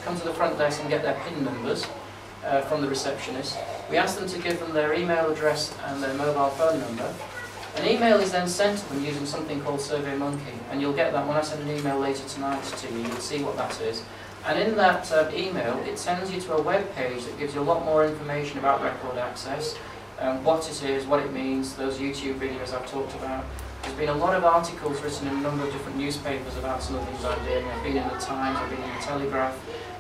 come to the front desk and get their PIN numbers from the receptionist. We ask them to give them their email address and their mobile phone number. An email is then sent to them using something called SurveyMonkey, and you'll get that when I send an email later tonight to you. You'll see what that is. And in that email, it sends you to a web page that gives you a lot more information about record access, what it is, what it means, those YouTube videos I've talked about. There's been a lot of articles written in a number of different newspapers about some of the things I'm doing. I've been in the Times, I've been in the Telegraph.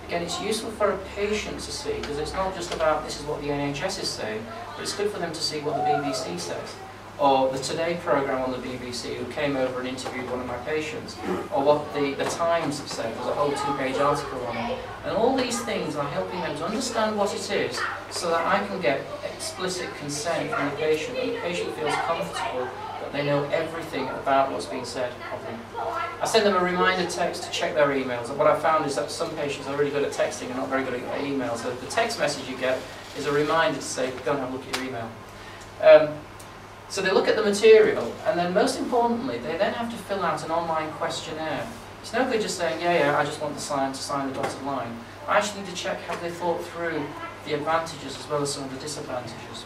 Again, it's useful for a patient to see, because it's not just about this is what the NHS is saying, but it's good for them to see what the BBC says. Or the Today programme on the BBC, who came over and interviewed one of my patients, or what the Times said. There's a whole 2-page article on it. And all these things are helping them to understand what it is, so that I can get explicit consent from the patient, and the patient feels comfortable that they know everything about what's being said of them. I send them a reminder text to check their emails, and what I found is that some patients are really good at texting and not very good at emails. So the text message you get is a reminder to say, go and have a look at your email. So they look at the material, and then most importantly, they then have to fill out an online questionnaire. It's no good just saying, yeah, I just want to sign the dotted line. I actually need to check, have they thought through the advantages as well as some of the disadvantages.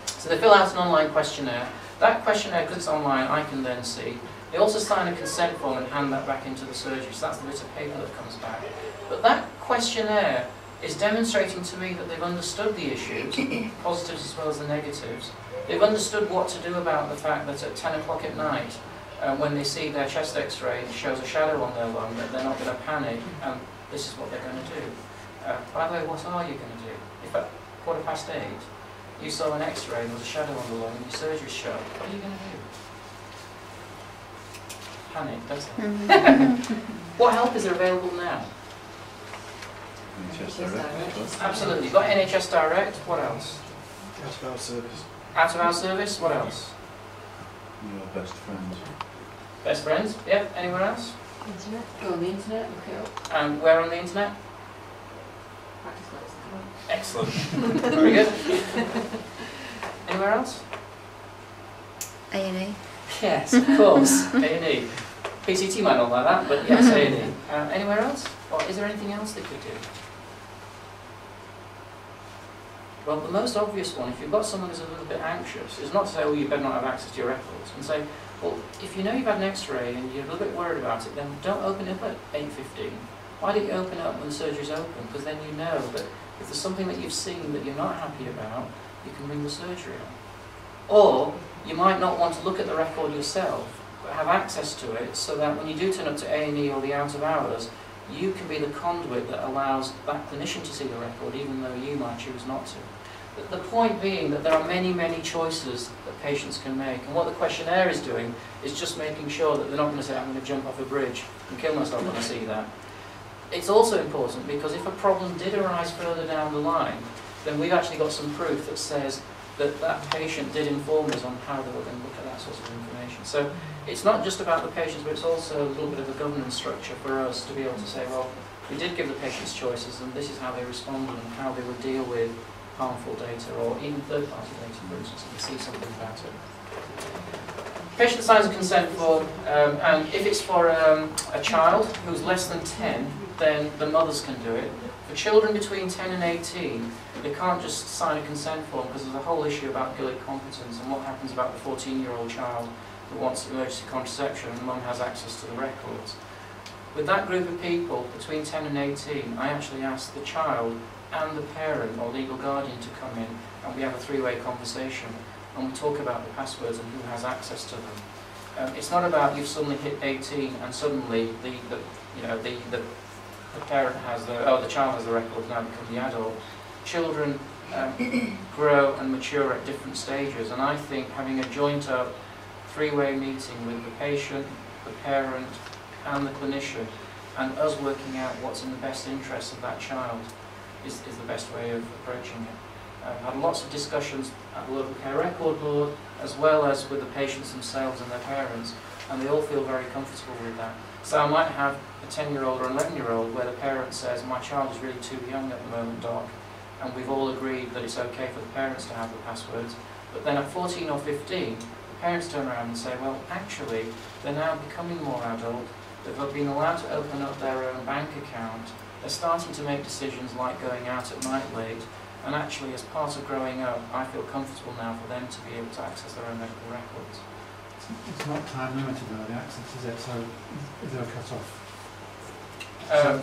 So they fill out an online questionnaire. That questionnaire, because it's online, I can then see. They also sign a consent form and hand that back into the surgery, so that's the bit of paper that comes back. But that questionnaire is demonstrating to me that they've understood the issues, positives as well as the negatives. They've understood what to do about the fact that at 10 o'clock at night, when they see their chest x-ray that shows a shadow on their lung, that they're not going to panic, and this is what they're going to do. By the way, what are you going to do? If at 8:15 you saw an x-ray and there was a shadow on the lung and your surgery's shut, what are you going to do? Panic, doesn't it? What help is available now? NHS Direct. Absolutely. You've got NHS Direct. What else? Out of our service. Out of our service. What else? Your best friends. Best friends. Yep. Anywhere else? Internet. Go on the internet. Look it up. And where on the internet? Practice lexicon. Excellent. Very good. Anywhere else? A&E. Yes, of course. A&E. PCT might not like that, but yes, A&E. Anywhere else? Or is there anything else they could do? Well, the most obvious one, if you've got someone who's a little bit anxious, is not to say, oh, you better not have access to your records, and say, well, if you know you've had an x-ray and you're a little bit worried about it, then don't open it up at 8:15. Why don't you open it up when the surgery's open? Because then you know that if there's something that you've seen that you're not happy about, you can ring the surgery on. Or, you might not want to look at the record yourself, but have access to it, so that when you do turn up to A&E or the out of hours, you can be the conduit that allows that clinician to see the record, even though you might choose not to. But the point being that there are many, many choices that patients can make, and what the questionnaire is doing is just making sure that they're not going to say, I'm going to jump off a bridge and kill myself when I see that. It's also important because if a problem did arise further down the line, then we've actually got some proof that says that that patient did inform us on how they were going to look at that sort of information. So it's not just about the patients, but it's also a little bit of a governance structure for us to be able to say, well, we did give the patients choices, and this is how they responded and how they would deal with harmful data or even third-party data, for instance, and see something about it. Patient signs a consent form, and if it's for a child who's less than 10, then the mothers can do it. For children between 10 and 18, they can't just sign a consent form because there's a whole issue about guilt competence and what happens about the 14-year-old child who wants emergency contraception and the mum has access to the records. With that group of people between 10 and 18, I actually ask the child and the parent or legal guardian to come in, and we have a three-way conversation and we talk about the passwords and who has access to them. It's not about you've suddenly hit 18 and suddenly the parent has the child has the record, now become the adult. Children grow and mature at different stages, and I think having a joint up three-way meeting with the patient, the parent and the clinician, and us working out what's in the best interest of that child is the best way of approaching it. I've had lots of discussions at the local care record board as well as with the patients themselves and their parents, and they all feel very comfortable with that. So I might have a 10-year-old or an 11-year-old where the parent says, my child is really too young at the moment, doc, and we've all agreed that it's okay for the parents to have the passwords. But then at 14 or 15, the parents turn around and say, well, actually, they're now becoming more adult, they've been allowed to open up their own bank account, they're starting to make decisions like going out at night late, and actually as part of growing up, I feel comfortable now for them to be able to access their own medical records. It's not time limited though, the access, is it? So is there a cut-off?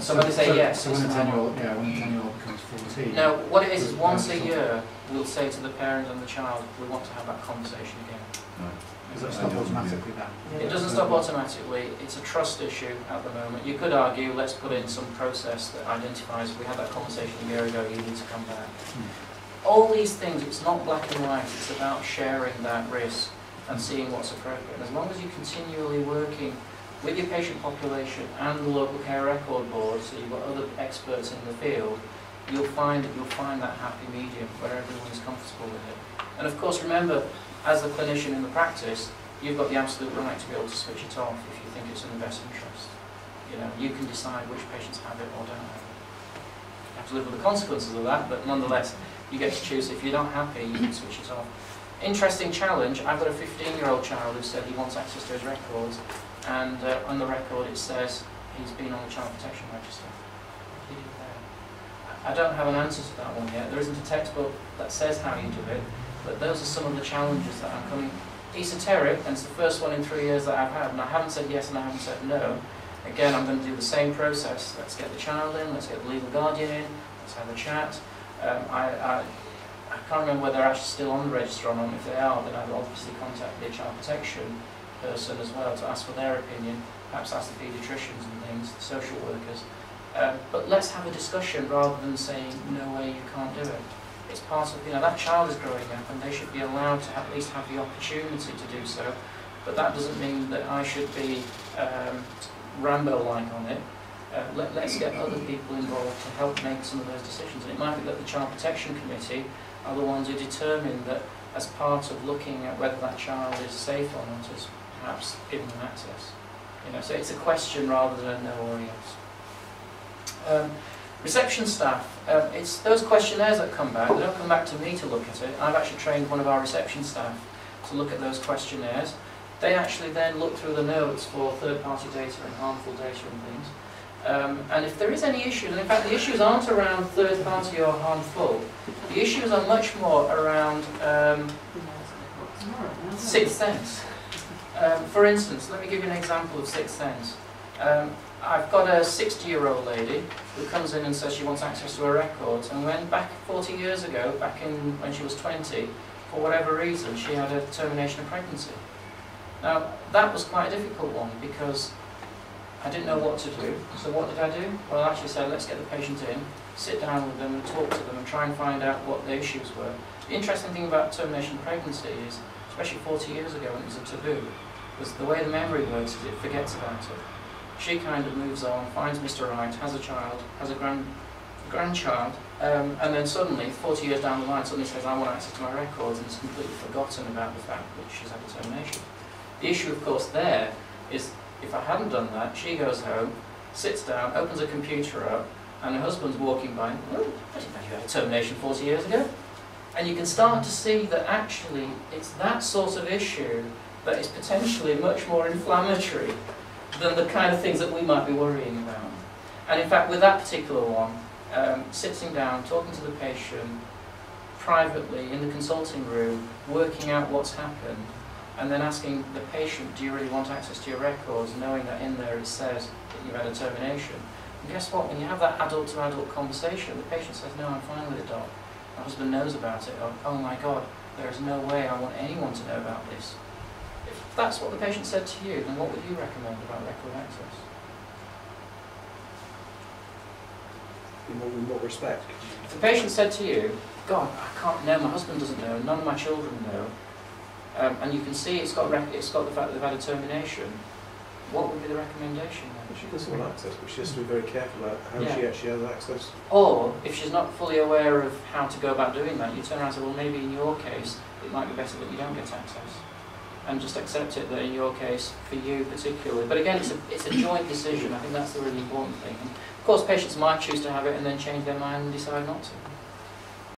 So when they say yes, so it's when a normal. 10-year-old becomes 14. No, what it is once a year, we'll say to the parent and the child, we want to have that conversation again. Does that stop automatically then? It doesn't stop automatically, it's a trust issue at the moment. You could argue, let's put in some process that identifies, we had that conversation a year ago, you need to come back. All these things, it's not black and white, it's about sharing that risk and seeing what's appropriate. And as long as you're continually working with your patient population and the local care record board, so you've got other experts in the field, you'll find that happy medium where everyone's comfortable with it. And of course, remember, as the clinician in the practice, you've got the absolute right to be able to switch it off if you think it's in the best interest. You know, you can decide which patients have it or don't have it. You have to live with the consequences of that, but nonetheless, you get to choose. If you're not happy, you can switch it off. Interesting challenge. I've got a 15-year-old child who said he wants access to his records, and on the record it says he's been on the Child Protection Register. What do you do there? I don't have an answer to that one yet. There isn't a textbook that says how you do it, but those are some of the challenges that I'm coming. Esoteric, and it's the first one in 3 years that I've had, and I haven't said yes and I haven't said no. Again, I'm going to do the same process. Let's get the child in, let's get the legal guardian in, let's have a chat. I can't remember whether they're actually still on the register or not. If they are, then I'd obviously contact the child protection person as well to ask for their opinion, perhaps ask the paediatricians and things, the social workers. But let's have a discussion rather than saying, no way, you can't do it. It's part of, that child is growing up and they should be allowed to at least have the opportunity to do so. But that doesn't mean that I should be Rambo-like on it. Let's get other people involved to help make some of those decisions. And it might be that the Child Protection Committee are the ones who determine that as part of looking at whether that child is safe or not, is perhaps giving them access. So it's a question rather than a no or yes. Reception staff, it's those questionnaires that come back. They don't come back to me to look at it. I've actually trained one of our reception staff to look at those questionnaires. They actually then look through the notes for third-party data and harmful data and things. And if there is any issues, and in fact the issues aren't around third-party or harmful, the issues are much more around sixth sense. For instance, let me give you an example of sixth sense. I've got a 60-year-old lady who comes in and says she wants access to her records, and when back 40 years ago, when she was 20, for whatever reason, she had a termination of pregnancy. Now, that was quite a difficult one because I didn't know what to do. So what did I do? Well, I actually said, let's get the patient in, sit down with them and talk to them and try and find out what the issues were. The interesting thing about termination of pregnancy is, especially 40 years ago when it was a taboo, was the way the memory works is it forgets about it. She kind of moves on, finds Mr. Right, has a child, has a grandchild, and then suddenly, 40 years down the line, suddenly says, I want access to my records, and has completely forgotten about the fact that she's had a termination. The issue, of course, there is, if I hadn't done that, she goes home, sits down, opens a computer up, and her husband's walking by, oh, I didn't know you had a termination 40 years ago. And you can start to see that actually it's that sort of issue that is potentially much more inflammatory than the kind of things that we might be worrying about. And in fact, with that particular one, sitting down, talking to the patient, privately, in the consulting room, working out what's happened, and then asking the patient, do you really want access to your records, knowing that in there it says that you've had a termination. And guess what, when you have that adult-to-adult conversation, the patient says, no, I'm fine with it, doc. My husband knows about it, or, oh my God, there is no way I want anyone to know about this. If that's what the patient said to you, then what would you recommend about record access? In what respect? If the patient said to you, God, I can't know, my husband doesn't know, none of my children know, and you can see it's got the fact that they've had a termination, what would be the recommendation then? She does want access, but she has to be very careful about how she actually has access. Or, if she's not fully aware of how to go about doing that, you turn around and say, well, maybe in your case, it might be better that you don't get access. And just accept it that in your case, for you particularly. But again, it's a joint decision. I think that's the really important thing. And of course, patients might choose to have it and then change their mind and decide not to.